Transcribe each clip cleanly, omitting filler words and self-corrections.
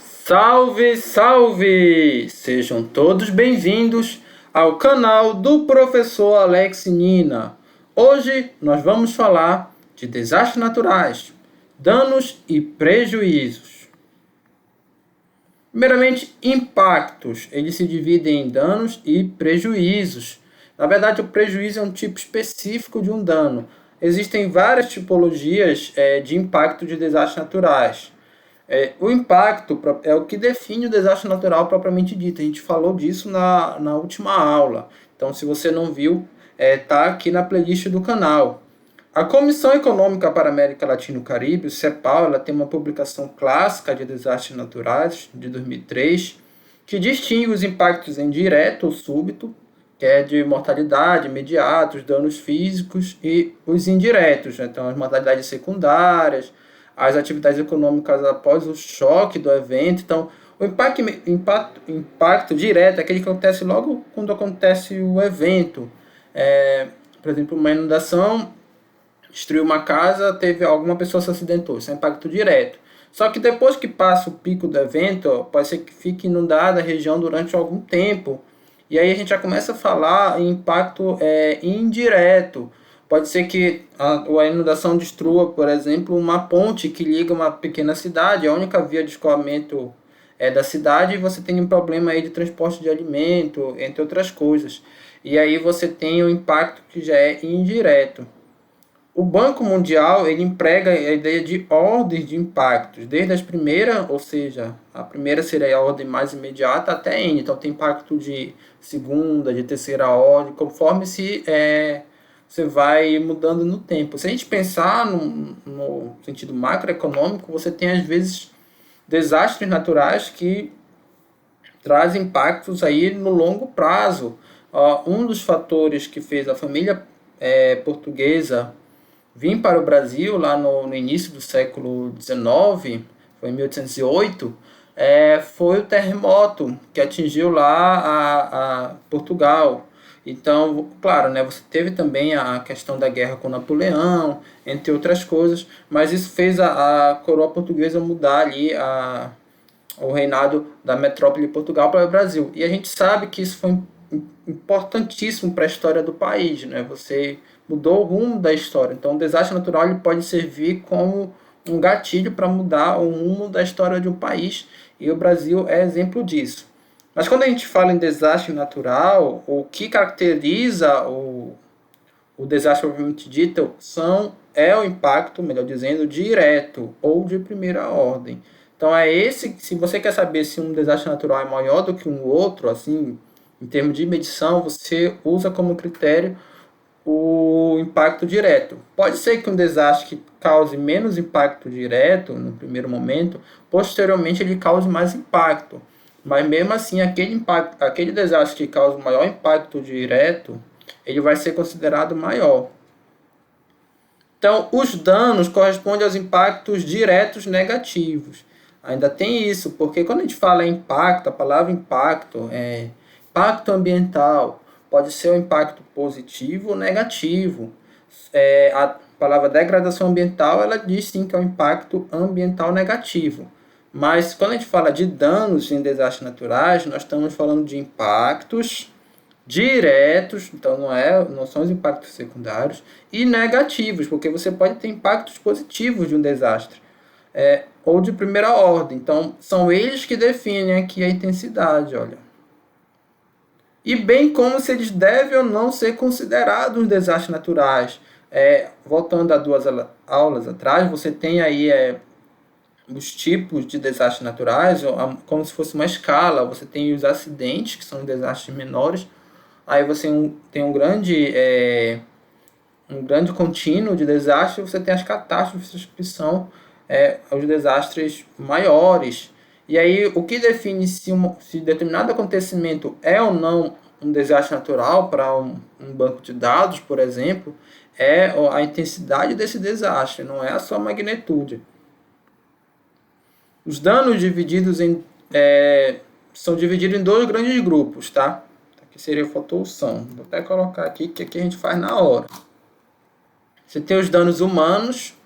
Salve, salve! Sejam todos bem-vindos ao canal do professor Alex Nina. Hoje nós vamos falar de desastres naturais, danos e prejuízos. Primeiramente, impactos. Eles se dividem em danos e prejuízos. Na verdade, o prejuízo é um tipo específico de um dano. Existem várias tipologias de impacto de desastres naturais. O impacto é o que define o desastre natural propriamente dito. A gente falou disso na última aula. Então, se você não viu, tá aqui na playlist do canal. A Comissão Econômica para a América Latina e o Caribe, o CEPAL, ela tem uma publicação clássica de desastres naturais, de 2003, que distingue os impactos em direto ou súbito, que é de mortalidade imediata, os danos físicos, e os indiretos, né? Então, as mortalidades secundárias, as atividades econômicas após o choque do evento. Então, o impacto direto é aquele que acontece logo quando acontece o evento. Por exemplo, uma inundação destruiu uma casa, alguma pessoa se acidentou. Isso é impacto direto. Só que depois que passa o pico do evento, pode ser que fique inundada a região durante algum tempo. E aí a gente já começa a falar em impacto indireto. Pode ser que a inundação destrua, por exemplo, uma ponte que liga uma pequena cidade, a única via de escoamento da cidade, e você tem um problema aí de transporte de alimento, entre outras coisas. E aí você tem o impacto que já é indireto. O Banco Mundial ele emprega a ideia de ordens de impactos, desde as primeiras, ou seja, a primeira seria a ordem mais imediata até N. Então tem impacto de segunda, de terceira ordem, conforme você vai mudando no tempo. Se a gente pensar no sentido macroeconômico, você tem às vezes desastres naturais que trazem impactos aí no longo prazo. Um dos fatores que fez a família portuguesa vir para o Brasil lá no início do século XIX, foi em 1808, foi o terremoto que atingiu lá a Portugal. Então, claro, né, você teve também a questão da guerra com Napoleão, entre outras coisas, mas isso fez a coroa portuguesa mudar ali o reinado da metrópole de Portugal para o Brasil. E a gente sabe que isso foi importantíssimo para a história do país, né? Você mudou o rumo da história. Então, o desastre natural ele pode servir como um gatilho para mudar o rumo da história de um país, e o Brasil é exemplo disso. Mas quando a gente fala em desastre natural, o que caracteriza o desastre propriamente dito é o impacto, melhor dizendo, direto ou de primeira ordem. Então se você quer saber se um desastre natural é maior do que um outro, assim, em termos de medição, você usa como critério o impacto direto. Pode ser que um desastre que cause menos impacto direto no primeiro momento, posteriormente ele cause mais impacto. Mas mesmo assim, aquele desastre que causa o maior impacto direto, ele vai ser considerado maior. Então, os danos correspondem aos impactos diretos negativos. Ainda tem isso, porque quando a gente fala em impacto, a palavra impacto é impacto ambiental, pode ser um impacto positivo ou negativo. A palavra degradação ambiental, ela diz sim que é um impacto ambiental negativo. Mas quando a gente fala de danos em desastres naturais, nós estamos falando de impactos diretos, então não são os impactos secundários, e negativos, porque você pode ter impactos positivos de um desastre, ou de primeira ordem. Então, são eles que definem aqui a intensidade, olha. E bem como se eles devem ou não ser considerados desastres naturais. Voltando a 2 aulas atrás, você tem aí os tipos de desastres naturais, como se fosse uma escala. Você tem os acidentes, que são desastres menores. Aí você tem um grande contínuo de desastres. Você tem as catástrofes, que são os desastres maiores. E aí, o que define se determinado acontecimento é ou não um desastre natural para um banco de dados, por exemplo, é a intensidade desse desastre, não é a sua magnitude. Os danos são divididos em 2 grandes grupos, tá? Aqui seria faltou o som. Vou até colocar aqui, que aqui a gente faz na hora. Você tem os danos humanos,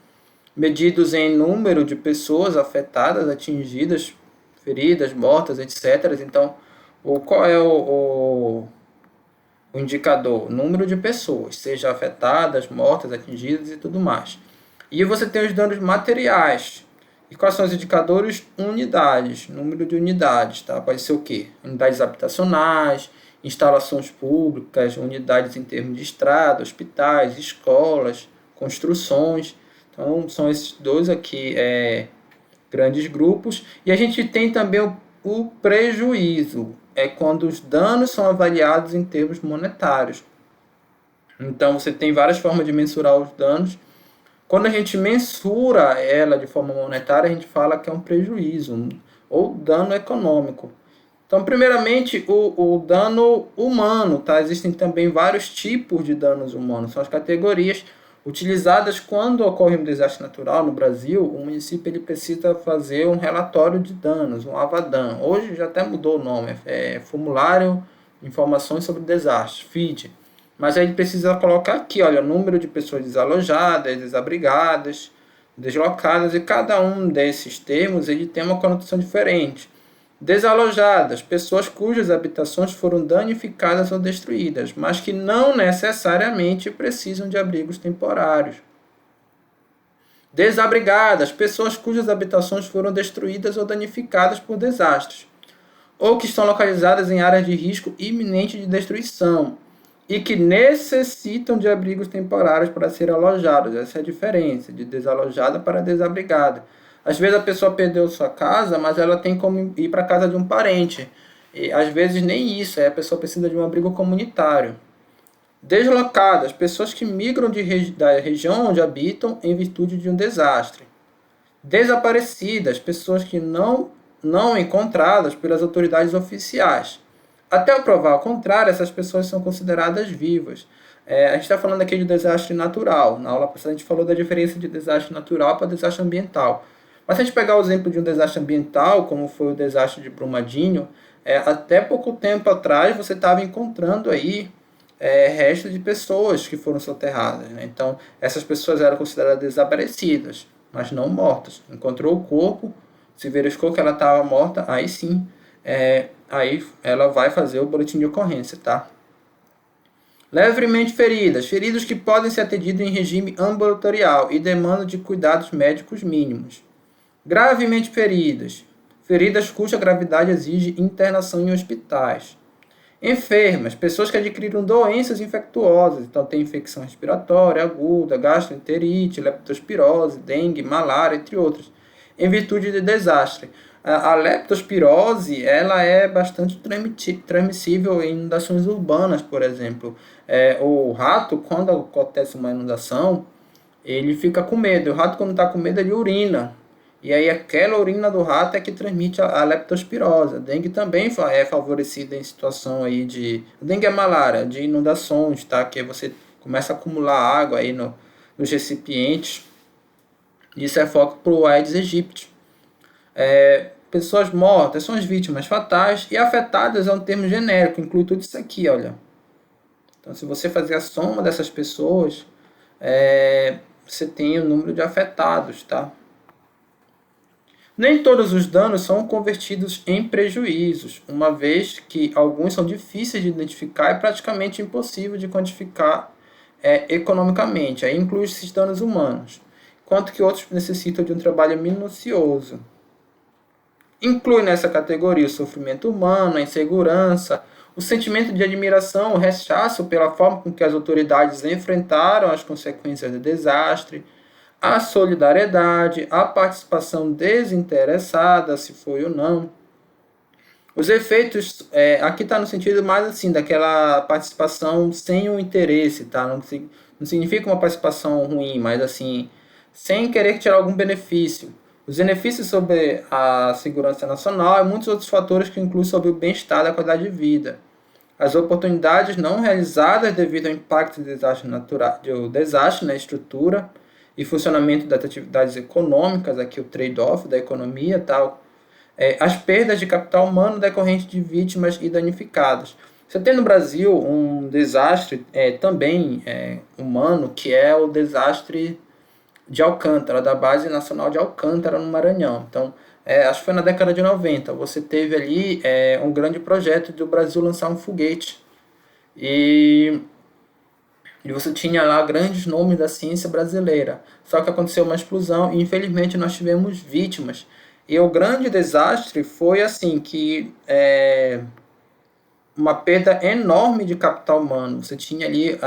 medidos em número de pessoas afetadas, atingidas feridas, mortas, etc. Então, qual é o indicador? Número de pessoas, seja afetadas, mortas, atingidas e tudo mais. E você tem os danos materiais. E quais são os indicadores? Unidades, número de unidades, tá? Pode ser o quê? Unidades habitacionais, instalações públicas, unidades em termos de estrada, hospitais, escolas, construções. Então, são esses dois aqui grandes grupos. E a gente tem também o prejuízo, é quando os danos são avaliados em termos monetários. Então, você tem várias formas de mensurar os danos. Quando a gente mensura ela de forma monetária, a gente fala que é um prejuízo ou dano econômico. Então, primeiramente, o dano humano, tá? Existem também vários tipos de danos humanos, são as categorias utilizadas quando ocorre um desastre natural no Brasil. O município ele precisa fazer um relatório de danos, um AVADAN. Hoje já até mudou o nome, é Formulário de Informações sobre Desastres, FID. Mas aí ele precisa colocar aqui, olha, número de pessoas desalojadas, desabrigadas, deslocadas, e cada um desses termos ele tem uma conotação diferente. Desalojadas, pessoas cujas habitações foram danificadas ou destruídas, mas que não necessariamente precisam de abrigos temporários. Desabrigadas, pessoas cujas habitações foram destruídas ou danificadas por desastres, ou que estão localizadas em áreas de risco iminente de destruição, e que necessitam de abrigos temporários para ser alojados. Essa é a diferença, de desalojada para desabrigada. Às vezes a pessoa perdeu sua casa, mas ela tem como ir para a casa de um parente. E às vezes nem isso, a pessoa precisa de um abrigo comunitário. Deslocadas, pessoas que migram da região onde habitam em virtude de um desastre. Desaparecidas, pessoas que não encontradas pelas autoridades oficiais. Até provar o contrário, essas pessoas são consideradas vivas. A gente está falando aqui de desastre natural. Na aula passada a gente falou da diferença de desastre natural para desastre ambiental. Mas se a gente pegar o exemplo de um desastre ambiental, como foi o desastre de Brumadinho, até pouco tempo atrás você estava encontrando aí restos de pessoas que foram soterradas, né? Então, essas pessoas eram consideradas desaparecidas, mas não mortas. Encontrou o corpo, se verificou que ela estava morta, aí sim, aí ela vai fazer o boletim de ocorrência, tá? Levemente feridas, feridos que podem ser atendidos em regime ambulatorial e demandam de cuidados médicos mínimos. Gravemente feridas, feridas cuja gravidade exige internação em hospitais. Enfermas, pessoas que adquiriram doenças infectuosas, então tem infecção respiratória aguda, gastroenterite, leptospirose, dengue, malária, entre outras, em virtude de desastre. A leptospirose ela é bastante transmissível em inundações urbanas, por exemplo. O rato, quando acontece uma inundação, ele fica com medo. O rato, quando está com medo, ele urina. E aí aquela urina do rato é que transmite a leptospirose. A dengue também é favorecida em situação aí de... A dengue é malária, de inundações, tá? Que você começa a acumular água aí nos recipientes. Isso é foco para o Aedes aegypti. Pessoas mortas são as vítimas fatais, e afetadas é um termo genérico, inclui tudo isso aqui, olha. Então, se você fazer a soma dessas pessoas, você tem o número de afetados, tá? Nem todos os danos são convertidos em prejuízos, uma vez que alguns são difíceis de identificar e praticamente impossível de quantificar economicamente. Aí inclui esses danos humanos, enquanto que outros necessitam de um trabalho minucioso. Inclui nessa categoria o sofrimento humano, a insegurança, o sentimento de admiração, o rechaço pela forma com que as autoridades enfrentaram as consequências do desastre, a solidariedade, a participação desinteressada, se foi ou não. Os efeitos, aqui está no sentido mais assim, daquela participação sem o interesse, tá? Não significa uma participação ruim, mas assim, sem querer tirar algum benefício. Os benefícios sobre a segurança nacional e muitos outros fatores que incluem sobre o bem-estar da qualidade de vida. As oportunidades não realizadas devido ao impacto do desastre na estrutura e funcionamento das atividades econômicas, aqui o trade-off da economia, tal. As perdas de capital humano decorrentes de vítimas e danificados. Você tem no Brasil um desastre também humano, que é o desastre de Alcântara, da Base Nacional de Alcântara, no Maranhão. Então, acho que foi na década de 90, você teve ali um grande projeto do Brasil lançar um foguete. E, e você tinha lá grandes nomes da ciência brasileira. Só que aconteceu uma explosão e infelizmente nós tivemos vítimas. E o grande desastre foi assim que uma perda enorme de capital humano. Você tinha ali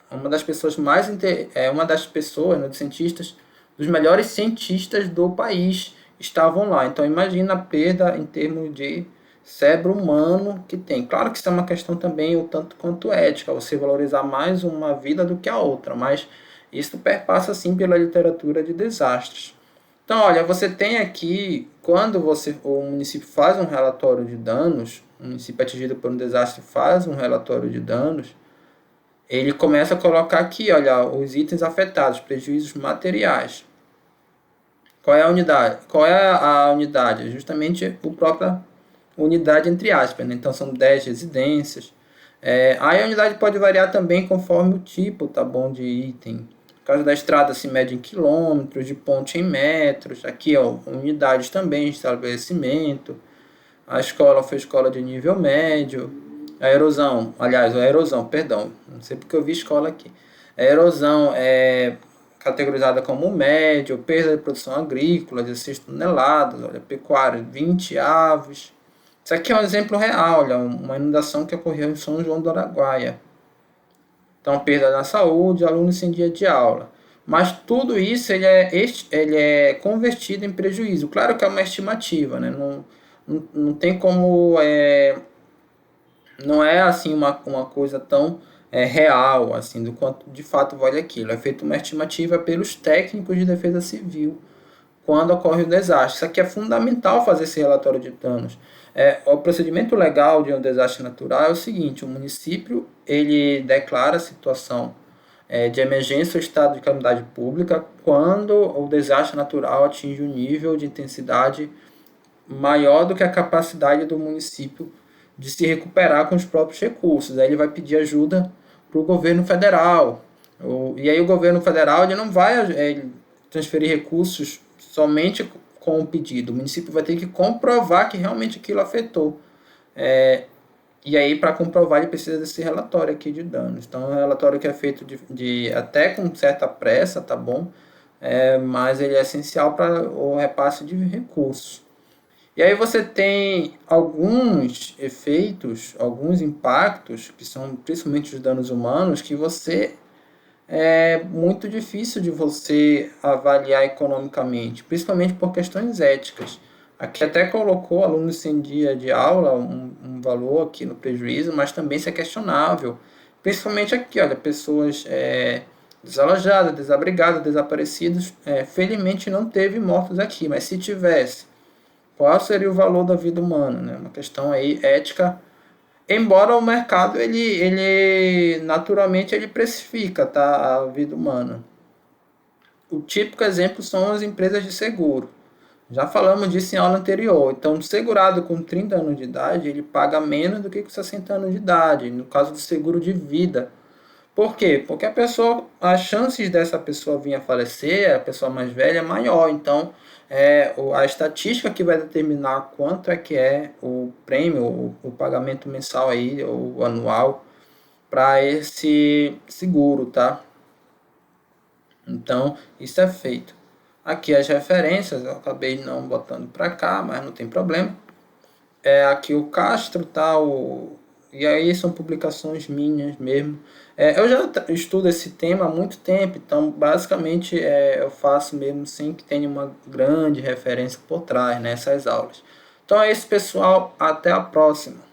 uma das pessoas uma das pessoas, né, dos cientistas, dos melhores cientistas do país estavam lá. Então imagina a perda em termos de cérebro humano que tem. Claro que isso é uma questão também o tanto quanto ética, você valorizar mais uma vida do que a outra, mas isso perpassa sim pela literatura de desastres. Então, olha, você tem aqui, quando o município faz um relatório de danos, o município atingido por um desastre faz um relatório de danos, ele começa a colocar aqui, olha, os itens afetados, prejuízos materiais. Qual é a unidade? Qual é a unidade? Justamente a própria unidade entre aspas, né? Então são 10 residências. Aí a unidade pode variar também conforme o tipo, tá bom, de item. No caso da estrada se mede em quilômetros, de ponte em metros. Aqui, ó, unidades também de estabelecimento. A escola foi escola de nível médio. A erosão, perdão, não sei porque eu vi escola aqui. A erosão é categorizada como médio, perda de produção agrícola, 16 toneladas, olha, pecuária, 20 aves. Isso aqui é um exemplo real, olha, uma inundação que ocorreu em São João do Araguaia. Então, perda na saúde, alunos sem dia de aula. Mas tudo isso ele é convertido em prejuízo. Claro que é uma estimativa, né? Não tem como não é assim uma coisa tão real assim do quanto de fato vale aquilo. É feita uma estimativa pelos técnicos de defesa civil quando ocorre o desastre. Isso aqui é fundamental fazer esse relatório de danos. O procedimento legal de um desastre natural é o seguinte: o município ele declara a situação de emergência ou estado de calamidade pública quando o desastre natural atinge um nível de intensidade maior do que a capacidade do município de se recuperar com os próprios recursos. Aí ele vai pedir ajuda para o governo federal. E aí o governo federal ele não vai transferir recursos somente com o pedido. O município vai ter que comprovar que realmente aquilo afetou. E aí, para comprovar, ele precisa desse relatório aqui de danos. Então, é um relatório que é feito até com certa pressa, tá bom? Mas ele é essencial para o repasse de recursos. E aí você tem alguns efeitos, alguns impactos, que são principalmente os danos humanos, que você é muito difícil de você avaliar economicamente, principalmente por questões éticas. Aqui até colocou alunos sem dia de aula, um valor aqui no prejuízo, mas também isso é questionável. Principalmente aqui, olha, pessoas desalojadas, desabrigadas, desaparecidas. Felizmente não teve mortos aqui, mas se tivesse, qual seria o valor da vida humana, né? Uma questão aí ética, embora o mercado ele naturalmente ele precifica, tá, a vida humana. O típico exemplo são as empresas de seguro. Já falamos disso em aula anterior. Então, um segurado com 30 anos de idade, ele paga menos do que com 60 anos de idade, no caso do seguro de vida. Por quê? Porque as chances dessa pessoa vir a falecer, a pessoa mais velha, é maior. Então, a estatística que vai determinar quanto é que é o prêmio, o pagamento mensal aí, ou anual, para esse seguro, tá? Então, isso é feito. Aqui as referências, eu acabei não botando para cá, mas não tem problema. Aqui o Castro, tá? E aí são publicações minhas mesmo. Eu já estudo esse tema há muito tempo, então basicamente eu faço mesmo sem que tenha uma grande referência por trás nessas aulas. Então é isso, pessoal. Até a próxima.